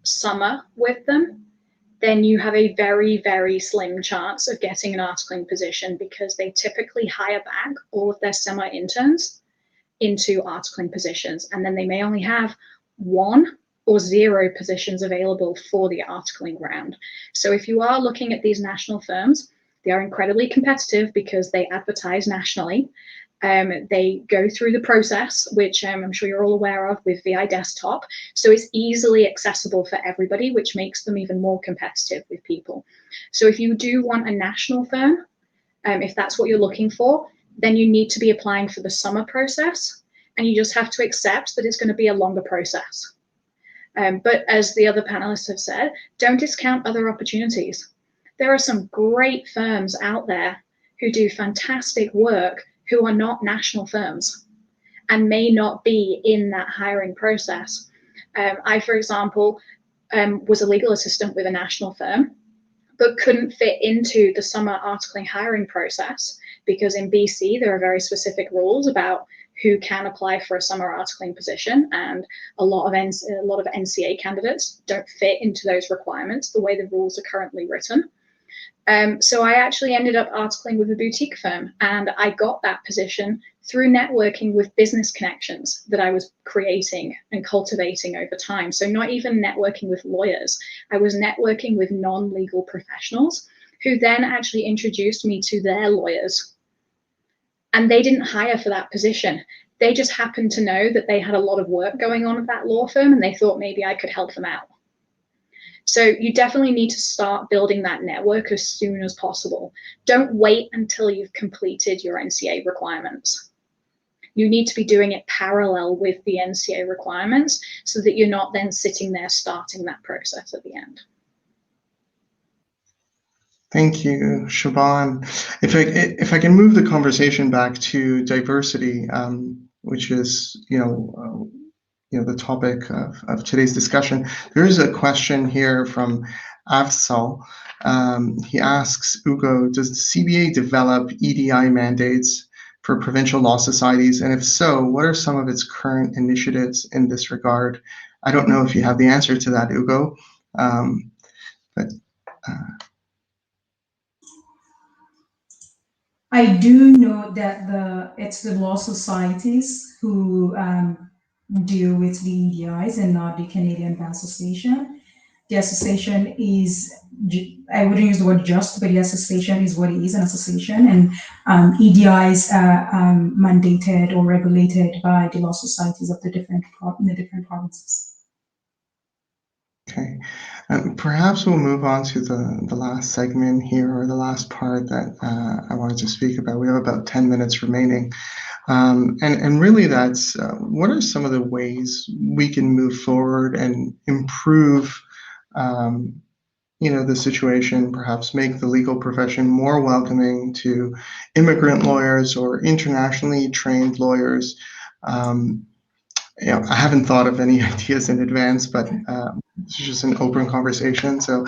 summer with them, then you have a very, very slim chance of getting an articling position, because they typically hire back all of their summer interns into articling positions, and then they may only have 1 or 0 positions available for the articling round. So if you are looking at these national firms, they are incredibly competitive because they advertise nationally. They go through the process, which I'm sure you're all aware of, with VI Desktop. So it's easily accessible for everybody, which makes them even more competitive with people. So if you do want a national firm, if that's what you're looking for, then you need to be applying for the summer process, and you just have to accept that it's going to be a longer process. But as the other panelists have said, don't discount other opportunities. There are some great firms out there who do fantastic work who are not national firms and may not be in that hiring process. I, for example, was a legal assistant with a national firm, but couldn't fit into the summer articling hiring process, because in BC there are very specific rules about who can apply for a summer articling position, and a lot of NCA candidates don't fit into those requirements the way the rules are currently written. So I actually ended up articling with a boutique firm, and I got that position through networking with business connections that I was creating and cultivating over time. So not even networking with lawyers, I was networking with non-legal professionals who then actually introduced me to their lawyers. And they didn't hire for that position. They just happened to know that they had a lot of work going on at that law firm, and they thought maybe I could help them out. So you definitely need to start building that network as soon as possible. Don't wait until you've completed your NCA requirements. You need to be doing it parallel with the NCA requirements, so that you're not then sitting there starting that process at the end. Thank you, Siobhan. If I can move the conversation back to diversity, which is the topic of today's discussion, there is a question here from Afsal. He asks, Ugo, does the CBA develop EDI mandates for provincial law societies? And if so, what are some of its current initiatives in this regard? I don't know if you have the answer to that, Ugo, but I do know that it's the law societies who deal with the EDIs and not the Canadian Bar Association. the association is, I wouldn't use the word just, but the association is what it is, an association, and EDIs are mandated or regulated by the law societies of the different provinces. Okay, perhaps we'll move on to the last segment here, or the last part that I wanted to speak about. We have about 10 minutes remaining. And really that's, what are some of the ways we can move forward and improve, the situation, perhaps make the legal profession more welcoming to immigrant lawyers or internationally trained lawyers? I haven't thought of any ideas in advance, but it's just an open conversation. So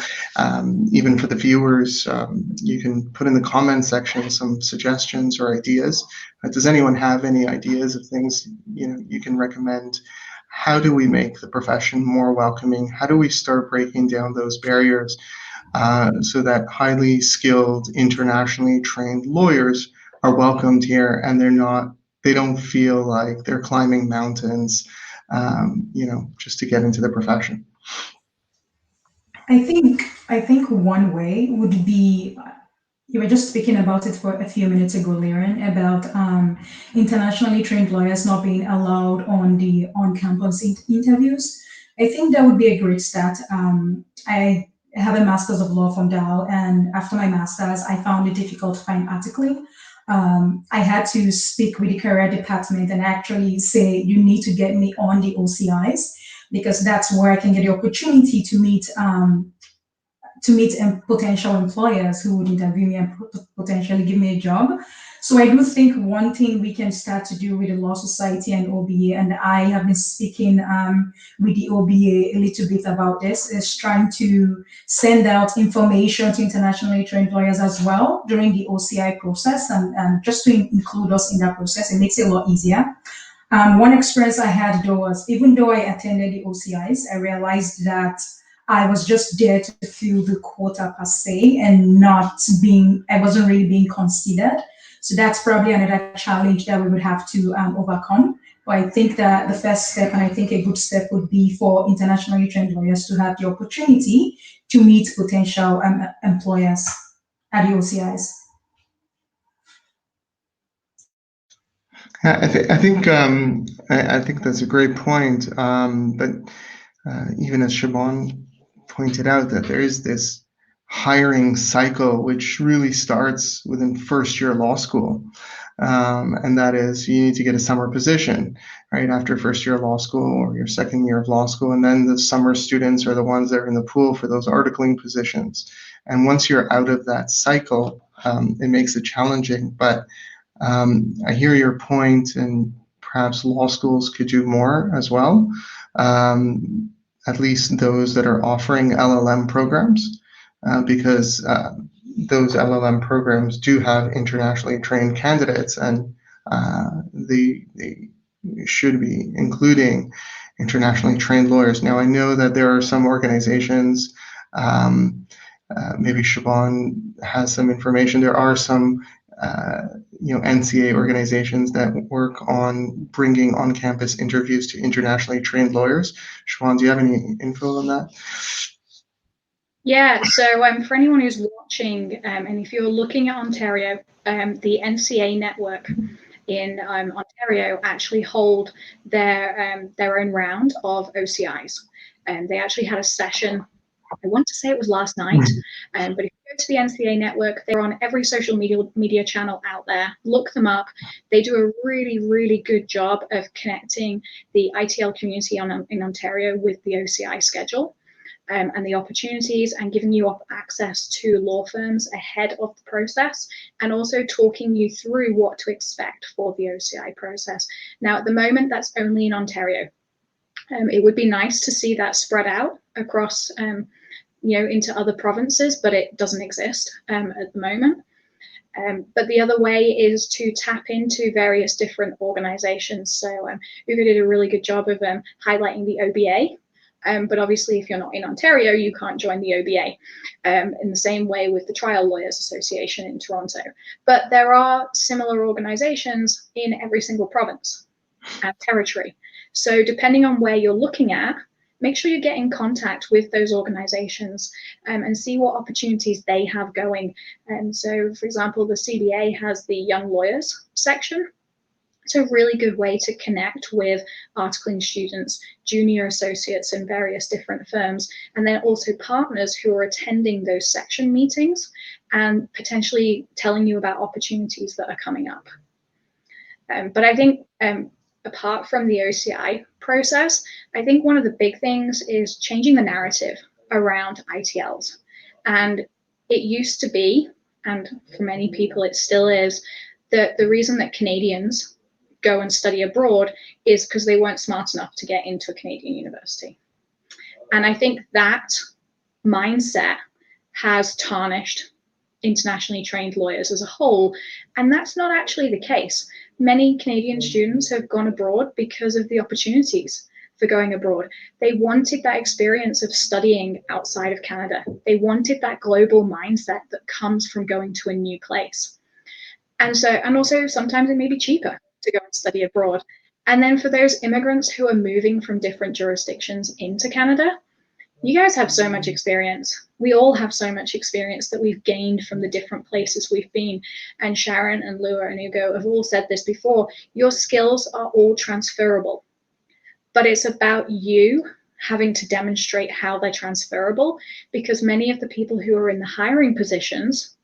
even for the viewers, you can put in the comment section some suggestions or ideas. Does anyone have any ideas of things you can recommend? How do we make the profession more welcoming? How do we start breaking down those barriers so that highly skilled, internationally trained lawyers are welcomed here, and they don't feel like they're climbing mountains, just to get into the profession? I think one way would be, you were just speaking about it for a few minutes ago, Liran, about internationally trained lawyers not being allowed on on-campus interviews. I think that would be a great start. I have a master's of law from Dow, and after my master's, I found it difficult to find articling. I had to speak with the career department and actually say, you need to get me on the OCIs, because that's where I can get the opportunity to meet potential employers who would interview me and potentially give me a job. So I do think one thing we can start to do with the Law Society and OBA, and I have been speaking with the OBA a little bit about this, is trying to send out information to internationally trained lawyers as well during the OCI process, and just to include us in that process. It makes it a lot easier. One experience I had though was, even though I attended the OCIs, I realized that I was just there to fill the quota per se, and I wasn't really being considered. So that's probably another challenge that we would have to overcome. But I think that the first step, and I think a good step, would be for internationally trained lawyers to have the opportunity to meet potential employers at the OCIs. I think that's a great point. But even as Siobhan pointed out, that there is this hiring cycle which really starts within first year law school, and that is, you need to get a summer position right after first year of law school or your second year of law school, and then the summer students are the ones that are in the pool for those articling positions. And once you're out of that cycle, it makes it challenging. But I hear your point, and perhaps law schools could do more as well, at least those that are offering LLM programs, because those LLM programs do have internationally trained candidates, and they should be including internationally trained lawyers. Now, I know that there are some organizations, maybe Siobhan has some information, there are some NCA organizations that work on bringing on-campus interviews to internationally trained lawyers. Siobhan, do you have any info on that? Yeah, so for anyone who's watching, and if you're looking at Ontario, the NCA network in Ontario actually hold their own round of OCIs. They actually had a session, I want to say it was last night, but if you go to the NCA network, they're on every social media channel out there. Look them up. They do a really, really good job of connecting the ITL community in Ontario with the OCI schedule and the opportunities, and giving you access to law firms ahead of the process, and also talking you through what to expect for the OCI process. Now, at the moment, that's only in Ontario. It would be nice to see that spread out across into other provinces, but it doesn't exist at the moment. But the other way is to tap into various different organizations. So Ugo did a really good job of highlighting the OBA. But obviously, if you're not in Ontario, you can't join the OBA in the same way with the Trial Lawyers Association in Toronto. But there are similar organizations in every single province and territory. So depending on where you're looking at, make sure you get in contact with those organizations and see what opportunities they have going. And so, for example, the CBA has the Young Lawyers section. It's a really good way to connect with articling students, junior associates in various different firms, and then also partners who are attending those section meetings and potentially telling you about opportunities that are coming up. But I think apart from the OCI process, I think one of the big things is changing the narrative around ITLs. And it used to be, and for many people it still is, that the reason that Canadians go and study abroad is because they weren't smart enough to get into a Canadian university. And I think that mindset has tarnished internationally trained lawyers as a whole, and that's not actually the case. Many Canadian students have gone abroad because of the opportunities for going abroad. They wanted that experience of studying outside of Canada. They wanted that global mindset that comes from going to a new place. And also sometimes it may be cheaper to go and study abroad. And then for those immigrants who are moving from different jurisdictions into Canada, you guys have so much experience. We all have so much experience that we've gained from the different places we've been. And Sharen and Lua and Ugo have all said this before. Your skills are all transferable, but it's about you having to demonstrate how they're transferable, because many of the people who are in the hiring positions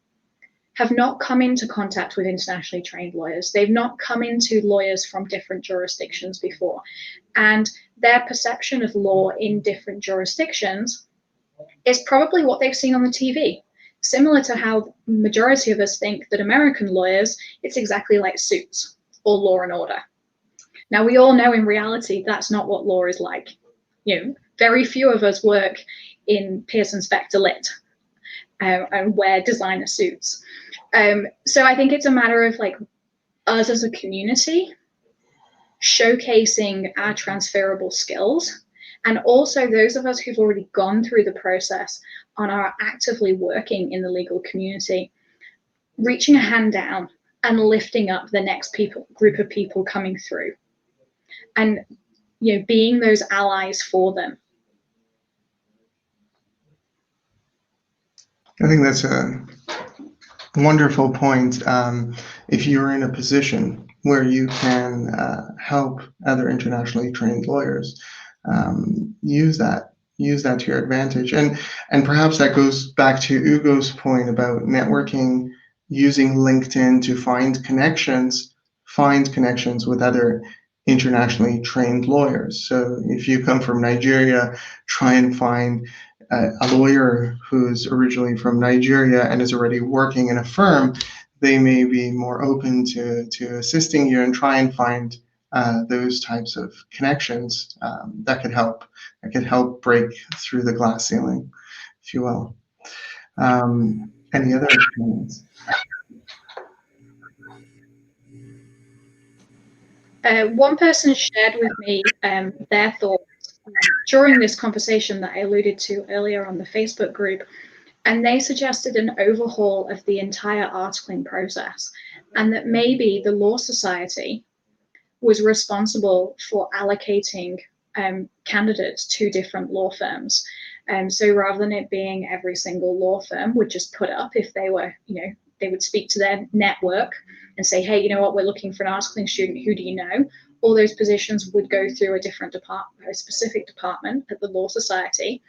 have not come into contact with internationally trained lawyers. They've not come into lawyers from different jurisdictions before. And their perception of law in different jurisdictions is probably what they've seen on the TV. Similar to how the majority of us think that American lawyers, it's exactly like Suits or Law and Order. Now, we all know in reality that's not what law is like. You know, very few of us work in Pearson Spector Lit and wear designer suits. So I think it's a matter of like us as a community showcasing our transferable skills, and also those of us who've already gone through the process and are actively working in the legal community, reaching a hand down and lifting up the next group of people coming through, and being those allies for them. I think that's a wonderful point. If you're in a position where you can help other internationally trained lawyers, use that to your advantage. And perhaps that goes back to Ugo's point about networking, using LinkedIn to find connections with other internationally trained lawyers. So if you come from Nigeria, try and find a lawyer who's originally from Nigeria and is already working in a firm. They may be more open to assisting you, and try and find those types of connections that could help break through the glass ceiling, if you will. Any other opinions? One person shared with me their thoughts during this conversation that I alluded to earlier on the Facebook group, and they suggested an overhaul of the entire articling process, and that maybe the Law Society was responsible for allocating candidates to different law firms. So rather than it being every single law firm would just put up, if they were, they would speak to their network and say, hey, you know what, we're looking for an articling student, who do you know? All those positions would go through a different department, a specific department at the Law Society,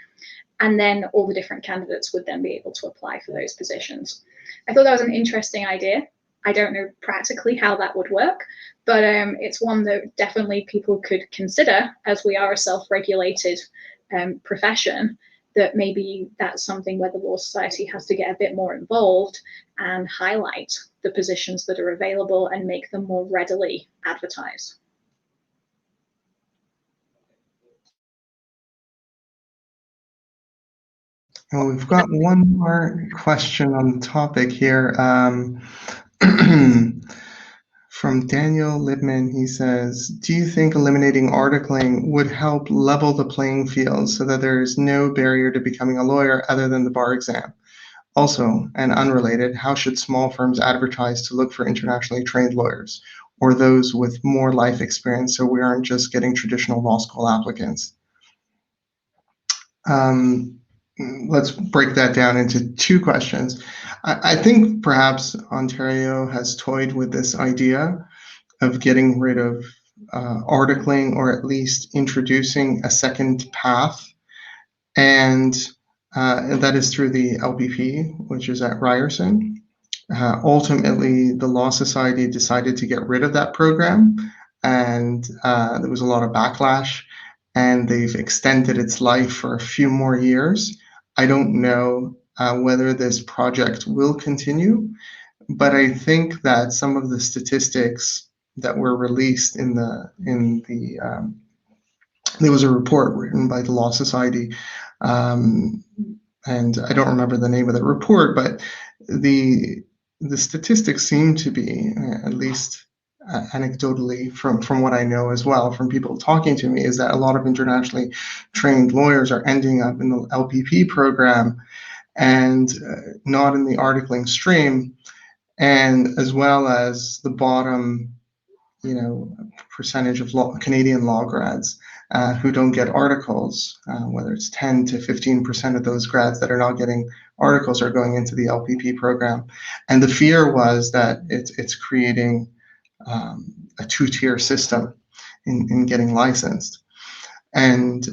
and then all the different candidates would then be able to apply for those positions. I thought that was an interesting idea. I don't know practically how that would work, but it's one that definitely people could consider, as we are a self-regulated profession, that maybe that's something where the Law Society has to get a bit more involved and highlight the positions that are available and make them more readily advertised. Well, we've got one more question on the topic here. From Daniel Libman, he says, do you think eliminating articling would help level the playing field so that there is no barrier to becoming a lawyer other than the bar exam? Also, and unrelated, how should small firms advertise to look for internationally trained lawyers or those with more life experience, so we aren't just getting traditional law school applicants? let's break that down into two questions. I think perhaps Ontario has toyed with this idea of getting rid of articling, or at least introducing a second path, and that is through the LPP, which is at Ryerson. Ultimately, the Law Society decided to get rid of that program, and there was a lot of backlash, and they've extended its life for a few more years. I don't know whether this project will continue, but I think that some of the statistics that were released in the there was a report written by the Law Society, and I don't remember the name of the report, but the statistics seem to be, at least anecdotally from what I know as well, from people talking to me, is that a lot of internationally trained lawyers are ending up in the LPP program and not in the articling stream, and as well as the bottom, percentage of Canadian law grads who don't get articles, whether it's 10 to 15% of those grads that are not getting articles are going into the LPP program. And the fear was that it's creating a two-tier system in getting licensed. And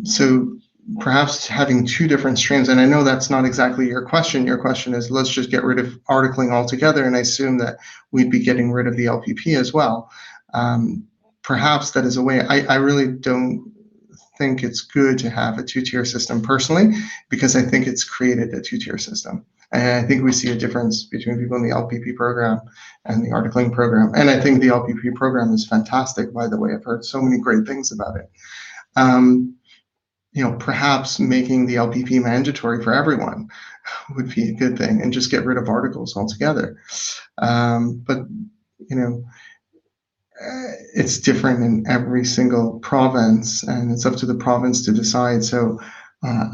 so perhaps having two different streams, and I know that's not exactly your question. Your question is, let's just get rid of articling altogether, and I assume that we'd be getting rid of the LPP as well. Perhaps that is a way. I really don't think it's good to have a two-tier system personally, because I think it's created a two-tier system. And I think we see a difference between people in the LPP program and the articling program. And I think the LPP program is fantastic, by the way. I've heard so many great things about it. Perhaps making the LPP mandatory for everyone would be a good thing, and just get rid of articles altogether. But it's different in every single province, and it's up to the province to decide. So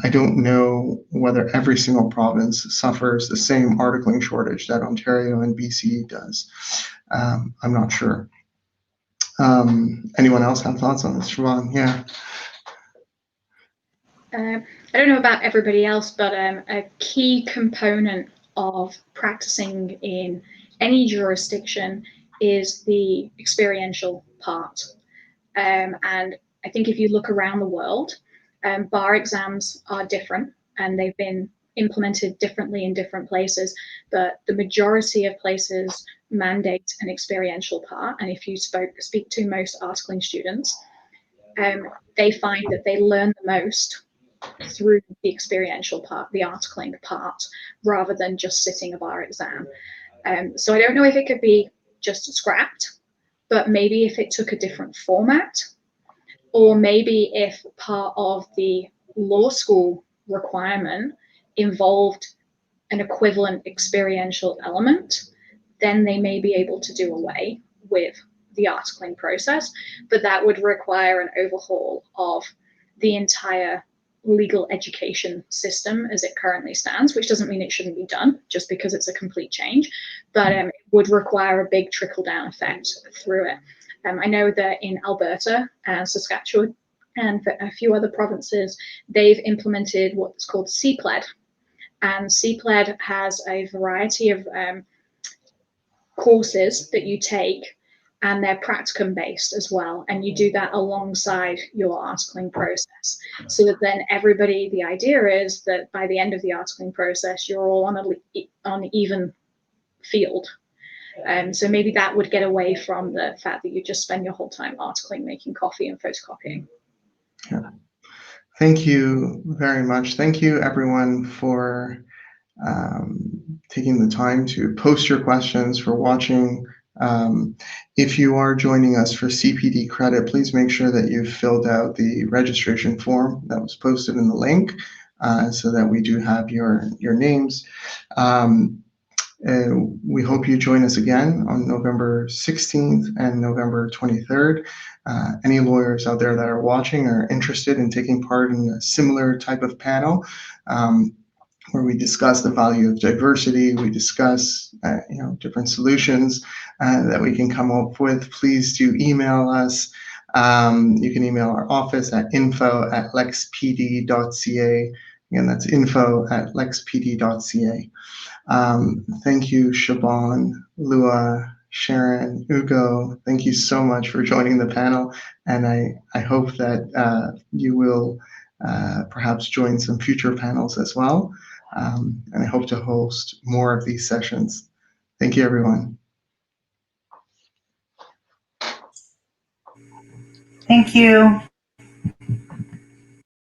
I don't know whether every single province suffers the same articling shortage that Ontario and BC does. I'm not sure. Anyone else have thoughts on this? Siobhan, yeah. I don't know about everybody else, but a key component of practicing in any jurisdiction is the experiential part. And I think if you look around the world, bar exams are different, and they've been implemented differently in different places, but the majority of places mandate an experiential part. And if you speak to most articling students, they find that they learn the most through the experiential part, the articling part, rather than just sitting a bar exam. So I don't know if it could be just scrapped, but maybe if it took a different format, or maybe if part of the law school requirement involved an equivalent experiential element, then they may be able to do away with the articling process, but that would require an overhaul of the entire legal education system as it currently stands, which doesn't mean it shouldn't be done just because it's a complete change, but it would require a big trickle-down effect through it. I know that in Alberta and Saskatchewan and a few other provinces, they've implemented what's called CPLED, and CPLED has a variety of courses that you take, and they're practicum based as well, and you do that alongside your articling process, so that then everybody, the idea is that by the end of the articling process, you're all on even field. So maybe that would get away from the fact that you just spend your whole time articling, making coffee and photocopying. Yeah. Thank you very much. Thank you, everyone, for taking the time to post your questions, for watching. If you are joining us for CPD credit, please make sure that you've filled out the registration form that was posted in the link, so that we do have your names. We hope you join us again on November 16th and November 23rd. Any lawyers out there that are watching or interested in taking part in a similar type of panel, where we discuss the value of diversity, we discuss different solutions that we can come up with, please do email us. You can email our office at info@lexpd.ca. Again, that's info@lexpd.ca. Thank you, Siobhan, Lua, Sharen, Ugo. Thank you so much for joining the panel, and I hope that you will perhaps join some future panels as well. And I hope to host more of these sessions. Thank you, everyone. Thank you.